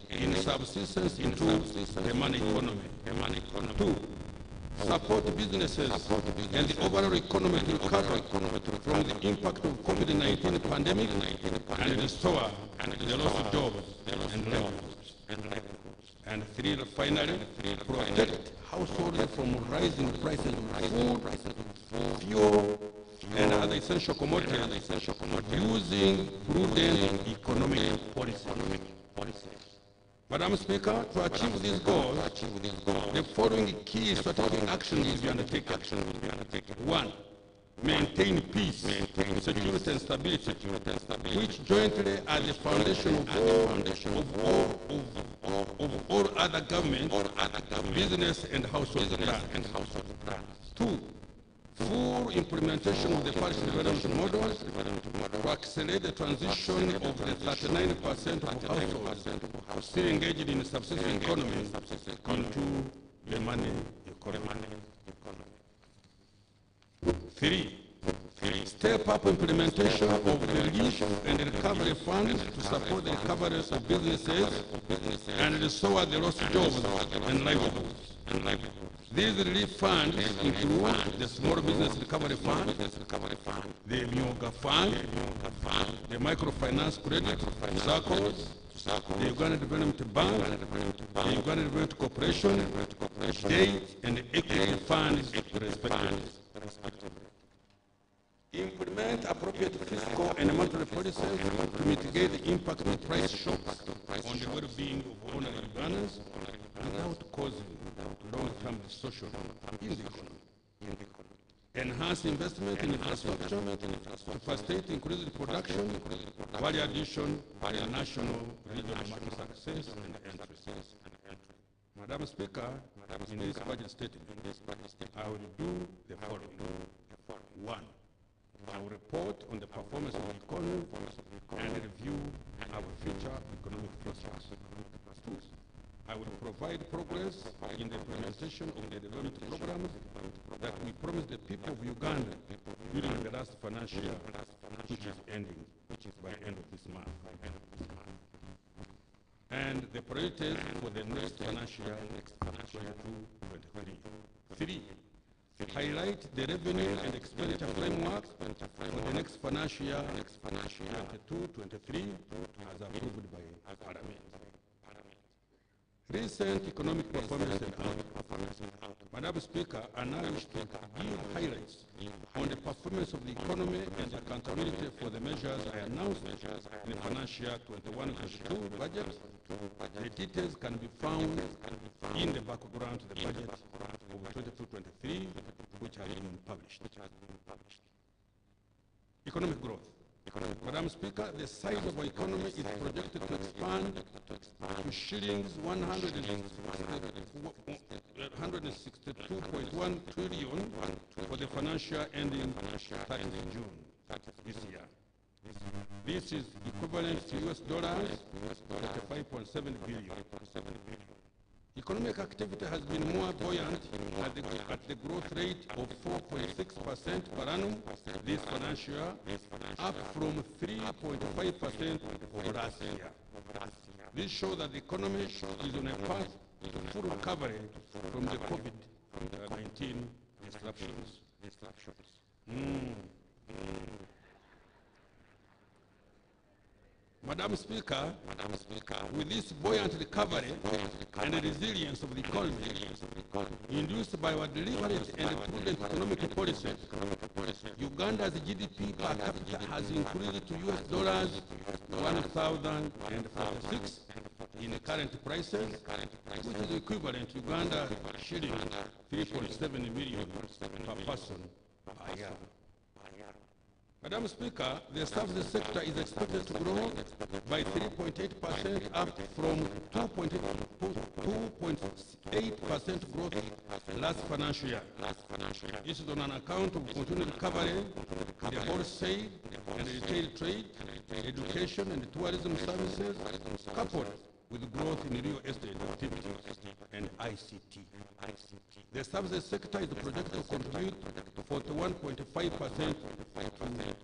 in subsistence into the money economy. 2. Support businesses and the overall economy to recover from the impact of COVID-19 pandemic and restore the lost jobs and livelihoods. And 3, finally, protect households from rising prices of food, fuel, and other essential commodities using prudent economic policy. Madam Speaker, to achieve these goals, the following key strategic actions will be undertaken. 1. Maintain peace, security, and stability, which jointly are the foundation of all other government, business, and household plans. 2. Full implementation of the Paris development models to accelerate the transition of the 39% of households still engaged in the subsistence economy into the money economy. 3. Step up implementation of the relief and recovery funds to support the recovery of businesses and restore the lost jobs and livelihoods. These relief funds include the Small Business Recovery Fund, the Myoga Fund, the Microfinance Credit Circles, the Uganda Development Bank, the Uganda Development Corporation, State and Equity Funds, respectively. Implement appropriate fiscal and monetary policies to mitigate the impact of price shocks on the well-being of ordinary Ugandans without causing long-term distortion in the economy. Enhance investment in infrastructure to facilitate increased production, value addition, and national regional market success and entry. Madam Speaker, in this budget statement, I will do the following. 1. I will report on the performance of the economy and review our future economic prospects. 2. I will provide progress in the implementation of the development programs that we promised the people of Uganda during the last financial year, which is ending by the end of this month. And the priorities for the next financial year, 22-23. 3. Highlight the revenue and expenditure framework for the next financial year, 22-23, as approved by Parliament. Recent economic performance and outlook. Madam Speaker, I now wish to give highlights on the performance of the economy and accountability for the measures I announced in the financial year 21-22 budget. The details can be found in the background to the budget of 22-23, which has been published. Economic growth. Madam Speaker, the size of our economy is projected to expand to shillings 162.1 trillion for the financial year ending 30th June this year. This is equivalent to US dollars 35.7 billion. Economic activity has been more buoyant at the growth rate of 4.6% per annum this financial year, up from 3.5% of last year. This shows that the economy is on a path to full recovery from the COVID-19 disruptions. Madam Speaker, with this buoyant recovery and the resilience of the economy induced by our deliberate and prudent economic policies, Uganda's GDP per capita has increased to US dollars 1,046 in current prices, which is equivalent to Uganda shilling 3.7 million per person per year. Madam Speaker, the services sector is expected to grow by 3.8%, up from 2.8% growth last financial year. This is on an account of continued recovery in the wholesale and retail trade, education and tourism services, coupled with growth in real estate activity and ICT. The services sector is projected to contribute 41.5% to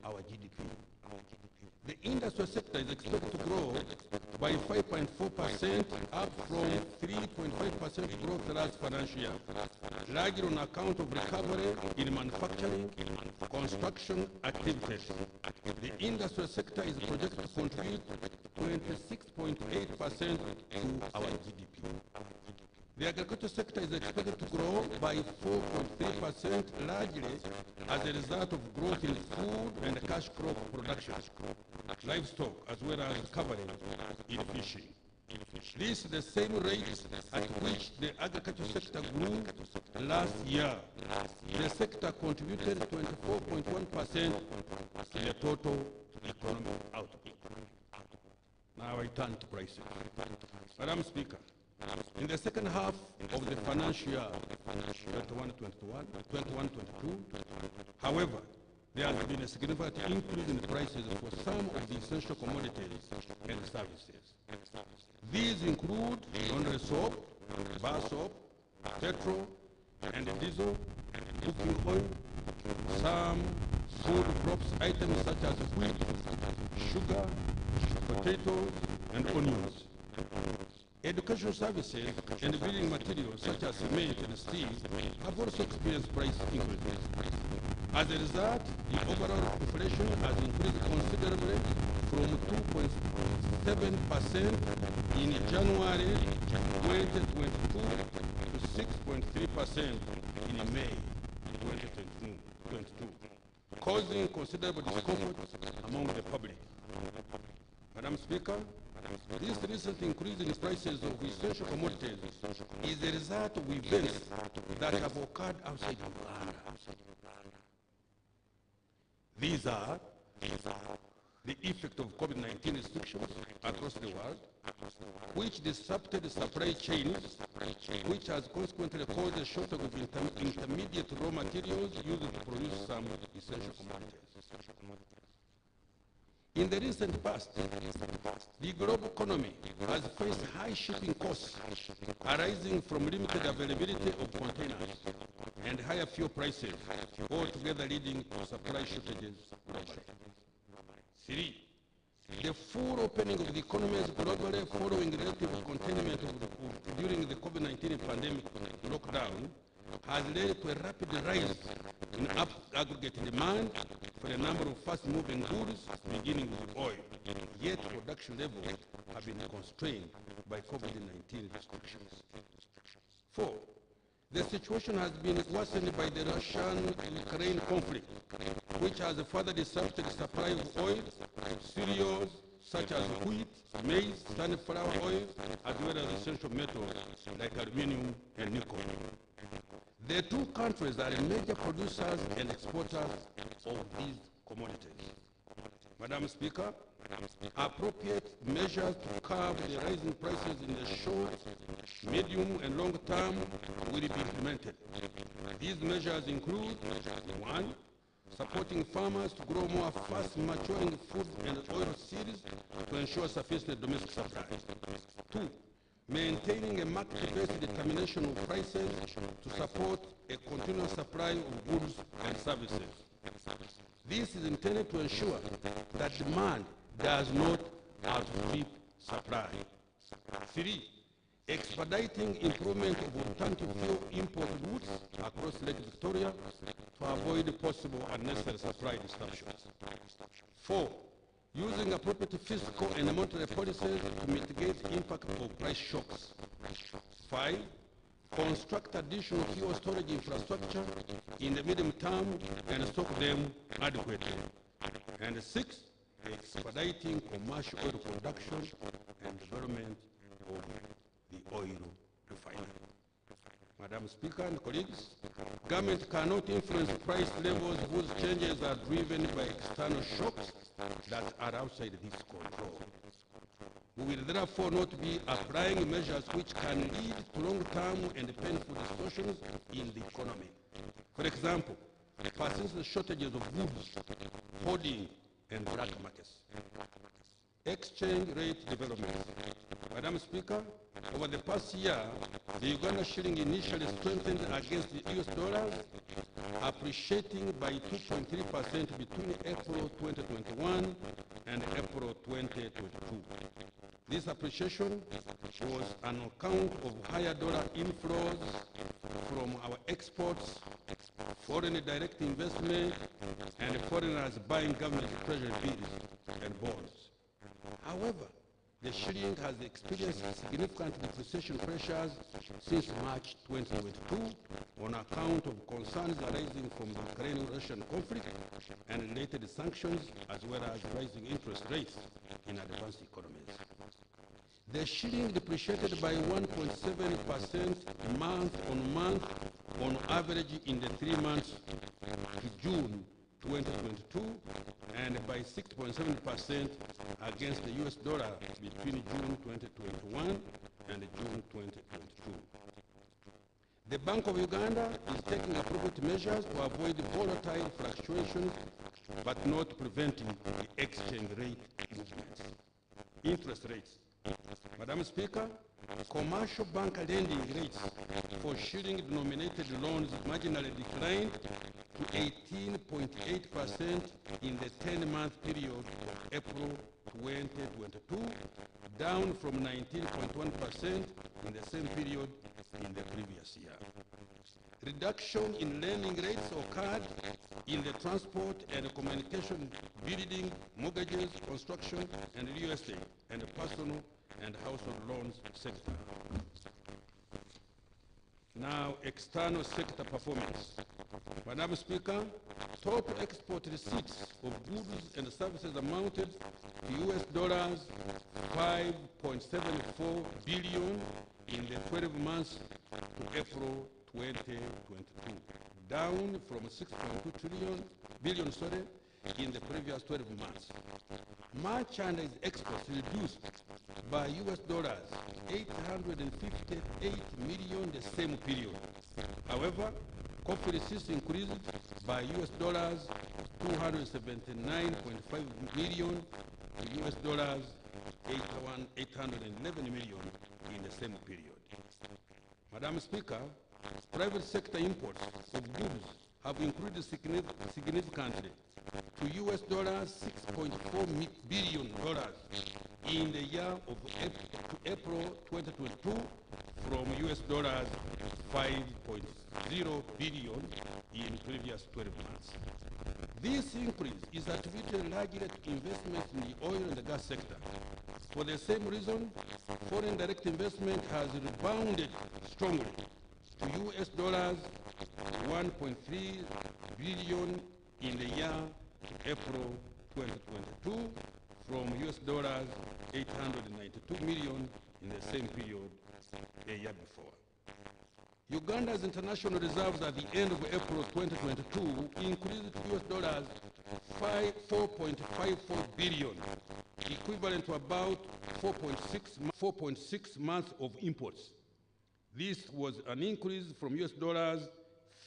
our GDP. The industrial sector is expected to grow by 5.4%, up from 3.5% growth last financial year, largely on account of recovery in manufacturing, construction activities. The industrial sector is projected to contribute 26.8% to our GDP. The agricultural sector is expected to grow by 4.3%, largely as a result of growth in food and cash crop production, livestock, as well as recovery in fishing. This is the same rate at which the agricultural sector grew last year. The sector contributed 24.1% to the total economic output. Now I turn to pricing. Madam Speaker, in the second half of the financial year 21-22, however, there has been a significant increase in the prices for some of the essential commodities and services. These include laundry soap, bar soap, petrol and diesel, cooking oil, some food crops items such as wheat, sugar, potatoes, and onions. Educational services and building materials such as cement and steel have also experienced price increases. As a result, the overall inflation has increased considerably from 2.7% in January 2022 to 6.3% in May 2022, causing considerable discomfort among the public. Madam Speaker, this recent increase in prices of essential commodities is a result of events that have occurred outside Uganda. These are the effect of COVID-19 restrictions across the world, which disrupted the supply chains, which has consequently caused a shortage of intermediate raw materials used to produce some essential commodities. In the recent past, the global economy has faced high shipping costs arising from limited availability of containers and higher fuel prices, altogether leading to supply shortages globally. 3. The full opening of the economies globally following relative containment during the COVID-19 pandemic lockdown has led to a rapid rise in aggregate demand for a number of fast-moving goods, beginning with oil. Yet production levels have been constrained by COVID-19 restrictions. 4. The situation has been worsened by the Russian-Ukraine conflict, which has further disrupted the supply of oil, cereals such as wheat, maize, sunflower oil, as well as essential metals like aluminum and nickel. The two countries are major producers and exporters of these commodities. Madam Speaker, appropriate measures to curb the rising prices in the short, medium, and long term will be implemented. These measures include 1. Supporting farmers to grow more fast-maturing food and oil seeds to ensure sufficient domestic supply. 2. Maintaining a market-based determination of prices to support a continuous supply of goods and services. This is intended to ensure that demand does not outstrip supply. 3. Expediting improvement of alternative fuel import routes across Lake Victoria to avoid possible unnecessary supply disruptions. 4. Using appropriate fiscal and monetary policies to mitigate the impact of price shocks. 5. Construct additional fuel storage infrastructure in the medium term and stock them adequately. And 6. Expediting commercial oil production and development of the oil refinery. Madam Speaker and colleagues, government cannot influence price levels whose changes are driven by external shocks that are outside this control. We will therefore not be applying measures which can lead to long-term and painful distortions in the economy. For example, persistent shortages of goods, hoarding, and black markets. Exchange rate development. Madam Speaker, over the past year, the Uganda shilling initially strengthened against the US dollar, appreciating by 2.3% between April 2021 and April 2022. This appreciation was on account of higher dollar inflows from our exports, foreign direct investment, and foreigners buying government treasury bills and bonds. However, the shilling has experienced significant depreciation pressures since March 2022 on account of concerns arising from the Ukraine-Russian conflict and related sanctions, as well as rising interest rates in advanced economies. The shilling depreciated by 1.7% month on month on average in the 3 months to June 2022, and by 6.7% against the US dollar between June 2021 and June 2022. The Bank of Uganda is taking appropriate measures to avoid volatile fluctuations, but not preventing the exchange rate movements. Interest rates. Madam Speaker, commercial bank lending rates for shilling-denominated loans marginally declined to 18.8% in the 10-month period of April 2022, down from 19.1% in the same period in the previous year. Reduction in lending rates occurred in the transport and communication, building, mortgages, construction, and real estate, and personal and household loans sector. Now, external sector performance. Madam Speaker, total export receipts of goods and services amounted to US dollars 5.74 billion in the 12 months to April 2022, down from 6.2 billion in the previous 12 months. Merchandise exports reduced by US dollars 858 million the same period. However, coffee receipts increased by US dollars 279.5 million to US dollars 811 million in the same period. Madam Speaker, private sector imports of goods have increased significantly to US dollars 6.4 billion in the year of April 2022 from US dollars 5.0 billion in previous 12 months. This increase is attributed largely to investments in the oil and the gas sector. For the same reason, foreign direct investment has rebounded strongly to US dollars 1.3 billion in the year April 2022 from US dollars 892 million in the same period a year before. Uganda's international reserves at the end of April 2022 increased to US dollars 4.54 billion, equivalent to about 4.6 months of imports. This was an increase from US dollars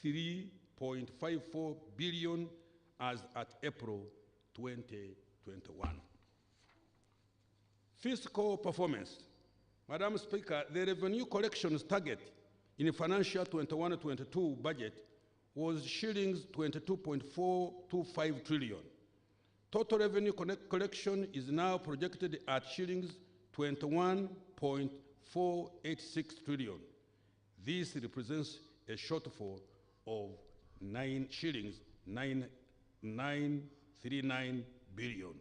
3.54 billion as at April 2021. Fiscal performance. Madam Speaker, the revenue collections target in the financial 21-22 budget was shillings 22.425 trillion. Total revenue collection is now projected at shillings 21.486 trillion. This represents a shortfall of shillings 939 billion.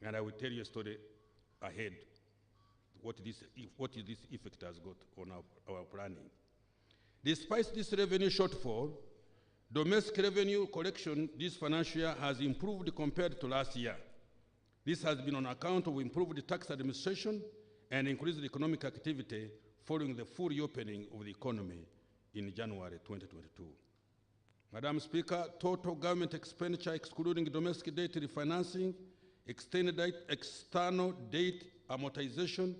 And I will tell you a story ahead what this effect has got on our planning. Despite this revenue shortfall, domestic revenue collection this financial year has improved compared to last year. This has been on account of improved tax administration and increased economic activity following the full reopening of the economy in January 2022. Madam Speaker, total government expenditure excluding domestic debt refinancing, external debt amortization,